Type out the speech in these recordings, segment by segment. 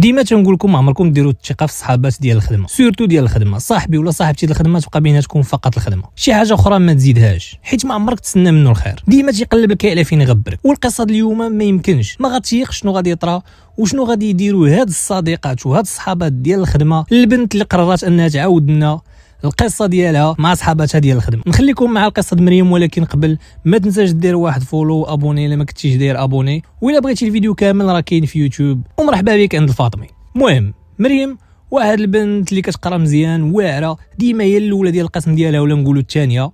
ديما تنقول لكم عمركم ديروا الثقه في الصحابات ديال الخدمه، سورتو ديال الخدمه. صاحبي ولا صاحبتي ديال الخدمه تبقى بيناتكم فقط الخدمه، شي حاجه اخرى ما تزيدهاش، حيت ما عمرك تسنى منه الخير. ديما تيقلب لك على فين يغبرك. والقصه اليوم ما يمكنش، ما غتيقش شنو غادي يطرا وشنو غادي يديروا هاد الصديقات وهاد الصحابات ديال الخدمه. البنت اللي قررت انها تعاود لنا القصه ديالها مع صحاباتها ديال الخدمه. نخليكم مع القصه مريم، ولكن قبل ما تنساش دير واحد فولو ابوني الا ما كنتيش داير ابوني، وإلا بغيتي الفيديو كامل راه كاين في يوتيوب. ومرحبا بك عند الفاطمي. المهم مريم واحد البنت اللي كتقرا مزيان واعره، ديما هي الاولى ديال القسم ديالها ولا نقولوا الثانيه.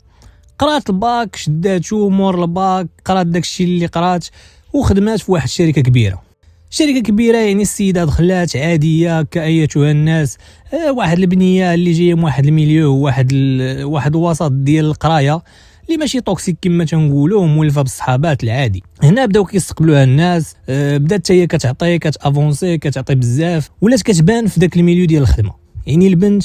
قرات الباك، شداتو مور الباك، قرات داكشي اللي قرات وخدمات في واحد الشركه كبيره. شركه كبيره يعني السيده دخلات عاديه كايتها الناس، واحد البنيه اللي جايه من واحد الميليو، واحد الوسط ديال القرايه اللي ماشي توكسيك كما تنقولوا، مولفه بالصحابات العادي. هنا بداو كيستقبلوها الناس، بدات حتى هي كتافونسي كتعطي بزاف، ولات كتبان في داك الميليو ديال الخدمه. يعني البنت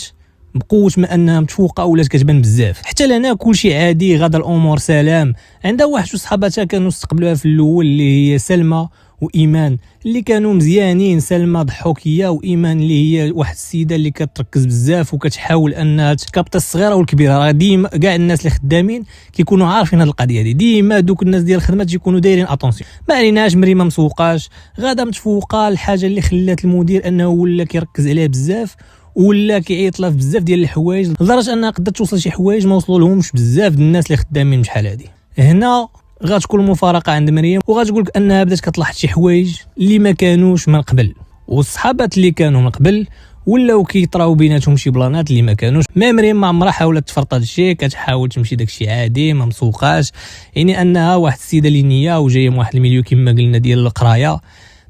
بقوه ما انها متفوقه ولات كتبان بزاف. حتى لهنا كلشي عادي، غدا الامور سلام. عندها واحد جوج صحاباتها كانوا استقبلوها في الاول، اللي هي سلمى وايمان، اللي كانوا مزيانين. سلمى ضحوكيه، وايمان اللي هي واحد السيده اللي كتركز بزاف وكتحاول انها تكابط الصغيره والكبيره. راه ديما كاع الناس اللي خدامين كيكونوا عارفين هذه القضيه هذه، ديما دوك الناس ديال الخدمه تيكونوا دايرين اتونسيون. ما عليناش، مريم ما مسوقاش، غاده متفوقه. الحاجه اللي خلات المدير انه ولا كيركز عليها بزاف، ولا كيعيط لها بزاف ديال الحوايج، لدرجه انها قدرت توصل شي حوايج ما وصلوا لهمش بزاف ديال الناس اللي خدامين بشحال هذه. هنا غتكون مفارقه عند مريم، وغتقول لك انها بدات كتلاحظ شي حوايج اللي ما كانوش من قبل، والصحابات اللي كانوا من قبل ولاو كيطراو بيناتهم شي بلانات اللي ما كانوش. ما مريم ما عمرها حاولت تفرط هادشي، كتحاول تمشي داكشي عادي، ما مسوقاش. يعني انها واحد السيده لينيه وجايه من واحد الميليو كما قلنا ديال القرايه،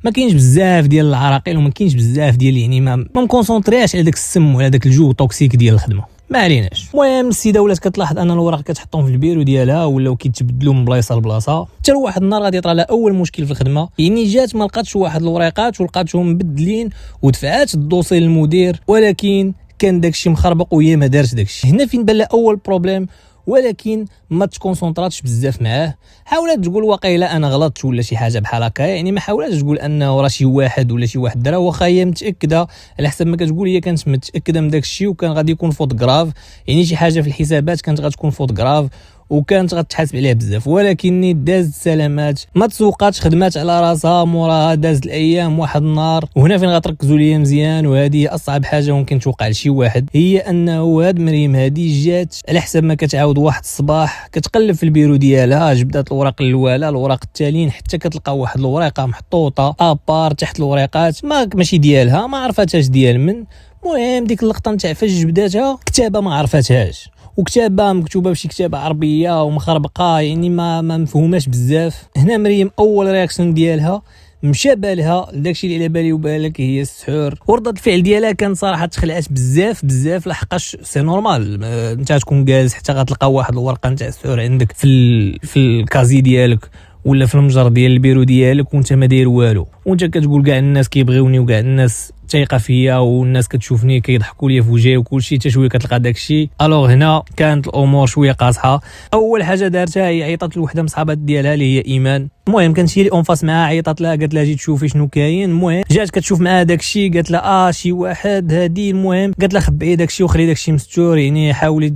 ما كاينش بزاف ديال العراقيل وما كاينش بزاف ديال يعني ما مكونسونطرياش على داك السم وعلى داك الجو توكسيك ديال الخدمه. ما عليناش. المهم السيده ولات كتلاحظ ان الوراق كتحطهم في البيرو ديالها ولاو كيتبدلوا من بلاصه لبلاصه. حتى واحد النهار غادي يطرا لها اول مشكل في الخدمه، يعني جات ما لقاتش واحد الوريقات ولقاتهم مبدلين، ودفعات الدوسي للمدير، ولكن كان داكشي مخربق وهي ما دارش داكشي. هنا فين بان لها اول بروبليم، ولكن ما تكونسونطراتش بزاف معاه. حاولت تقول واقيلا انا غلطت ولا شي حاجه بحال هكا، يعني ما حاولاتش تقول انه راه شي واحد ولا شي واحد درا، واخا هي متاكده على حسب ما كتقول. هي كانت متاكده من داك الشيء، وكان غادي يكون فوت غراف، يعني شي حاجه في الحسابات كانت غتكون فوت غراف وكانت غتحاسب عليها بزاف. ولكن دازت سلامات، ما تسوقاتش، خدمات على راسها. موراها دازت الايام. واحد النهار، وهنا فين غتركزوا ليا مزيان، وهذه اصعب حاجه ممكن توقع لشي واحد، هي انه هاد مريم هذه جات على حسب ما كتعاود واحد الصباح كتقلب في البيرو ديالها، جبدات الوراق الاولى الوراق التاليين، حتى كتلقى واحد الورقه محطوطه ابار تحت الورقات ماشي ديالها، ما عرفتهاش ديال من. المهم ديك اللقطه نتاع فاش جبداتها كتابه ما عرفتهاش، وكتابه مكتوبه بشي كتابه عربيه ومخربقه، يعني ما مفهوماش بزاف. هنا مريم اول رياكشن ديالها مشى بالها داكشي اللي على بالي وبالك هي السحور، ورده الفعل ديالها كان صراحه تخلعت بزاف لحقاش سي نورمال انت تكون جالس حتى غتلقى واحد الورقه نتاع السحور عندك في الكازي ديالك ولا في المجر ديال البيرو ديالك وانت ما داير والو، وانت كتقول كاع الناس كيبغيوني وكاع الناس تايقه فيا والناس كتشوفني كيضحكوا لي في وجهي وكلشي، حتى شويه كتلقى داكشي. الوغ هنا كانت الامور شويه قاصحه. اول حاجه دارتها هي عيطات لوحده من صحابات ديالها اللي هي ايمان. المهم كانت هي اللي اونفاس معاها، عيطات لها قالت لها جي تشوفي شنو كاين. المهم جات كتشوف معاها داكشي، قالت لها شي واحد هادي. المهم قالت لها خبئي داكشي وخلي داكشي مستور، يعني حاولي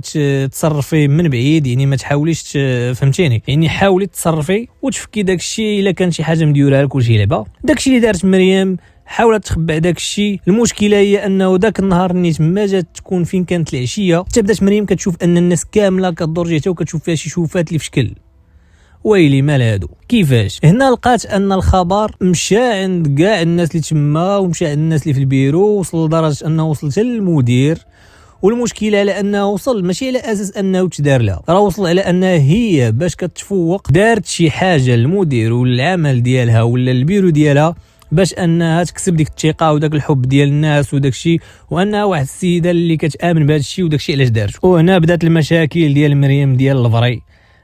تصرفي من بعيد، يعني ما تحاوليش فهمتيني، يعني حاولي تصرفي وتفكي داكشي الا كان شي حاجه مديوره لك وشي لعبه. داكشي اللي دارت مريم، حاولت تخبع داكشي. المشكله هي انه داك النهار نيت ما جات تكون فين كانت العشيه، حتى بدات مريم كتشوف ان الناس كامله كدور جهتها وكتشوف فيها شي شوفات اللي في شكل ويلي مال هادو. كيفاش؟ هنا لقات ان الخبر مشى عند كاع الناس اللي تما ومشى عند الناس اللي في البيرو، وصل لدرجه انه وصل حتى للمدير. والمشكله على انه وصل ماشي على اساس انه تدار لها، راه وصل على انها هي باش كتفوق دارت شي حاجه للمدير والعمل ديالها ولا البيرو ديالها باش انها تكسب ديك الثقه وداك الحب ديال الناس وداك الشيء، وانها واحد السيده اللي كتامن بهذا الشيء وداك الشيء علاش دارت. وهنا بدات المشاكل ديال مريم ديال الفري،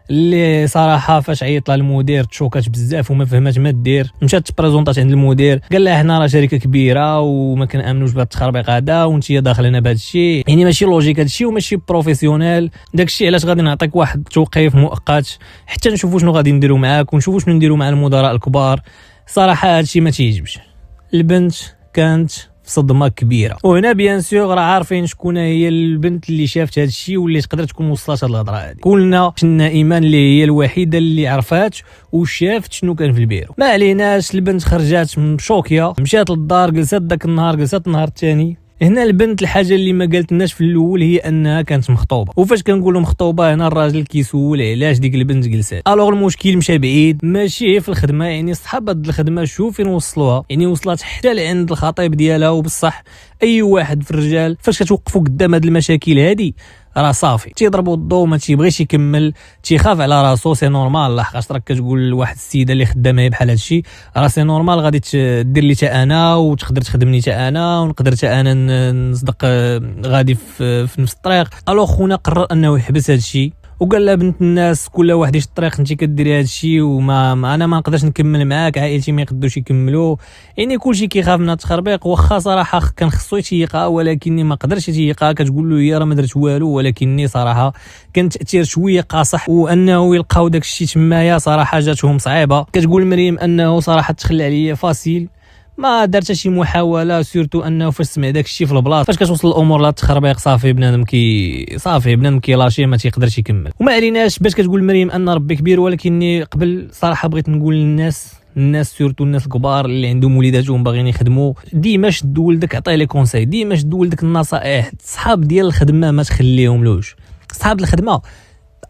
اللي صراحه فاش عيط لها المدير تشوكات بزاف وما فهمات ما دير. مشات تبريزونطات عند المدير، قال لها حنا راه شركه كبيره وما كنامنوش بهذا التخربيق هذا، وانت داخل هنا بهذا الشيء، يعني ماشي لوجيك هذا الشيء وماشي بروفيسيونيل. داك الشيء علاش غادي نعطيك واحد التوقيف مؤقت حتى نشوفوا شنو غادي نديروا معاك ونشوفوا شنو نديروا مع المدراء الكبار. صراحه هذا الشيء ما تيعجبش. البنت كانت في صدمه كبيره. وهنا بيان سور راه عارفين شكون هي البنت اللي شافت هذا الشيء واللي تقدر تكون وصلت هذه الهضره هذه. قلنا شنا ايمان اللي هي الوحيده اللي عرفات وشافت شنو كان في البيرو. ما عليناش، البنت خرجات مشوكيه، مشات للدار، جلست داك النهار، جلست النهار الثاني. هنا البنت الحاجه اللي ما قالتلناش في الاول هي انها كانت مخطوبه. وفاش كنقولوا مخطوبه هنا الراجل كيسول علاش ديك البنت جلسات. الوغ المشكل مشى بعيد، ماشي في الخدمه، يعني صحاب هاد الخدمه شوف فين وصلوها، يعني وصلت حتى لعند الخطيب ديالها. وبصح اي واحد في الرجال فاش كتوقفوا قدام هاد المشاكل هادي راه صافي تيضربوا الضو، ما تيبغيش يكمل، تيخاف على راسو. سي نورمال، لحقاش راك كتقول لواحد السيده اللي خدامه بحال هادشي، راه سي نورمال غادي دير لي حتى انا وتقدر تخدمني حتى انا ونقدر حتى انا نصدق غادي في نفس الطريق. الو خونا قرر انه يحبس هادشي وقال لها بنت الناس كل واحد يش الطريق، انت كديري هادشي وما انا ما نقدرش نكمل معاك، عائلتي ما يقدروش يكملوا. يعني كلشي كيخاف من التخربيق. واخا صراحه كان خصو يتيقها ولكني ما قدرش يتيقها. كتقول له هي راه ما درت والو، ولكني صراحه كان تاثير شويه قاصح، وانه يلقاو داك الشيء تمايا صراحه جاتهم صعيبه. كتقول مريم انه صراحه تخلى عليا فاصيل، ما دارت شي محاوله، سورتو انه فاش سمع داك الشيء في البلاصه فاش كتوصل الامور لا التخربيق صافي بنادم بنادم لاشي ما تيقدرش يكمل. وما عليناش باش كتقول مريم ان ربي كبير، ولكني قبل صراحه بغيت نقول للناس سورتو الناس الكبار اللي عندهم وليداتهم باغيين يخدموا، ديما شد ولدك، عطيه لي كونساي، ديما شد ولدك النصائح. صحاب ديال الخدمه ما تخليهملوش، صحاب الخدمه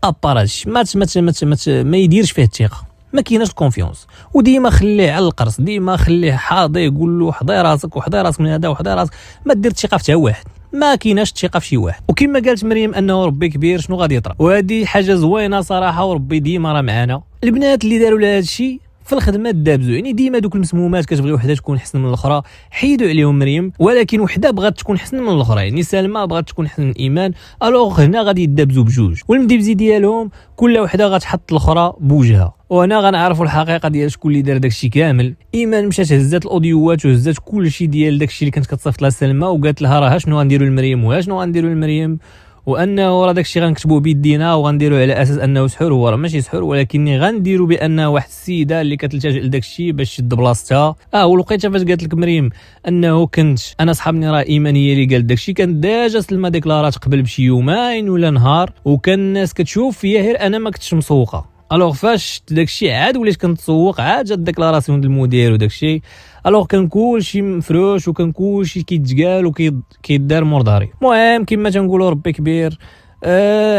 اباراتش ما يديرش فيه الثقه، ما كايناش الكونفيونس. وديما خليه على القرص، ديما خليه حاضي، يقول له حضي راسك وحضي راسك من هذا وحضي راسك، ما دير الثقه في حتى واحد، ما كايناش الثقه في شي واحد. وكما قالت مريم انه ربي كبير، شنو غادي يطرا، وهذه حاجه زوينه صراحه، وربي ديما راه معانا. البنات اللي داروا لها هذا الشيء في الخدمه دابزو، يعني ديما دوك المسمومات كتبغي وحده تكون احسن من الاخرى، حيدوا عليهم مريم، ولكن وحده بغات تكون احسن من الاخرى، يعني سلمى بغات تكون احسن من ايمان. الوغ هنا غادي يدابزوا بجوج، والمدبزي ديالهم كل وحده غتحط الاخرى بوجهها. وهنا غنعرفوا الحقيقه ديال شكون اللي دار داكشي كامل. ايمان مشات هزات الاوديوات وهزات كلشي ديال داكشي اللي كانت كتصيفط لها سلمى، وقالت لها راه شنو غنديروا لمريم وشنو غنديروا لمريم، وانه راه داكشي غنكتبوه بيدينا وغنديروا على اساس انه سحور. هو راه ماشي سحور، ولكن غنديروا بانه واحد السيده اللي كتلتجئ لداكشي باش تشد بلاصتها. ولقيتها فاش قالت لك مريم انه كنت انا صحابني راه ايمان هي اللي قالت داكشي، كانت ديجا سلمى ديكلارات قبل بشي يومين ولا نهار، وكان الناس كتشوف فيا غير انا ما كنتش مسوقه. الوغ فاش داكشي عاد وليت كنتسوق، عاد جات ديكلاراسيون ديال المدير وداكشي. الوغ كان كلشي مفروش وكان كلشي كيتقال وكيدار مور ظهري. المهم كما تنقولوا ربي كبير.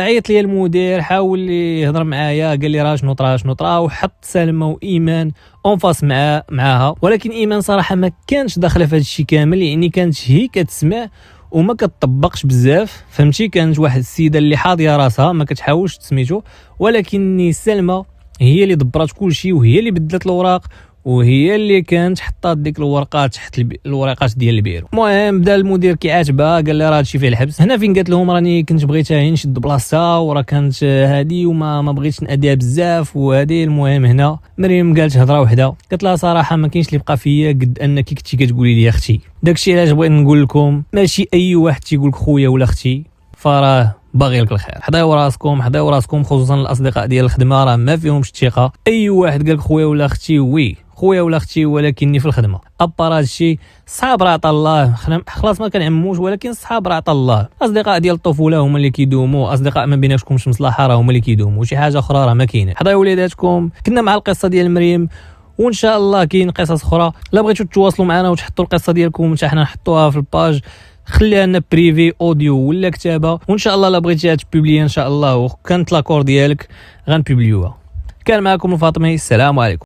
عيط لي المدير، حاول يهضر معايا، قال لي راه شنو طرا وحط سلمى وايمان اون فاس معاها. ولكن ايمان صراحه ما كانش داخله في هذا الشيء كامل، يعني كانت هي كتسمع وما كتطبقش بزاف، فهمتي. كانت واحد السيده اللي حاضيه راسها ما كتحاولش تسميتو، ولكن سلمى هي اللي دبرات كل شيء، وهي اللي بدلت الاوراق، وهي اللي كانت حطات ديك الورقات تحت الورقات ديال البيرو. المهم بدا المدير كيعاتبها، قال لها راه هادشي فيه الحبس. هنا فين قالت لهم راني كنت بغيتها نشد بلاصتها، وراه كانت هادي وما بغيتش ناديها بزاف وهادي. المهم هنا مريم قالت هضره وحده، قالت لها صراحه ما كاينش اللي بقى فيا قد انك كنتي كتقولي لي اختي. داكشي علاش بغيت نقول لكم ماشي اي واحد تيقول لك خويا ولا اختي فراه باغي لك الخير. حضيو راسكم خصوصا الاصدقاء ديال الخدمه، راه ما فيهمش الثقه. اي واحد قال لك خويا ولا اختي، وي خويا ولا اختي، ولكني في الخدمه ابار هادشي صحاب راه عطا الله، خلاص ما كنعموش، ولكن صحاب راه عطا الله. اصدقاء ديال الطفوله هما اللي كيدوموا، اصدقاء ما بيناتكمش مصلحه راه هما اللي كيدوموا، شي حاجه اخرى راه ما كاينه. حضيو وليداتكم. كنا مع القصه ديال مريم، وان شاء الله كاين قصص اخرى. لا بغيتو تتواصلوا معنا وتحطوا القصه ديالكم حتى حنا نحطوها في الباج، خليها لنا بريفي اوديو ولا كتابه، وان شاء الله لا بغيتيها تبوبلي ان شاء الله وكانت لاكور ديالك غنبوبليوها. كان معكم الفاطمي، السلام عليكم.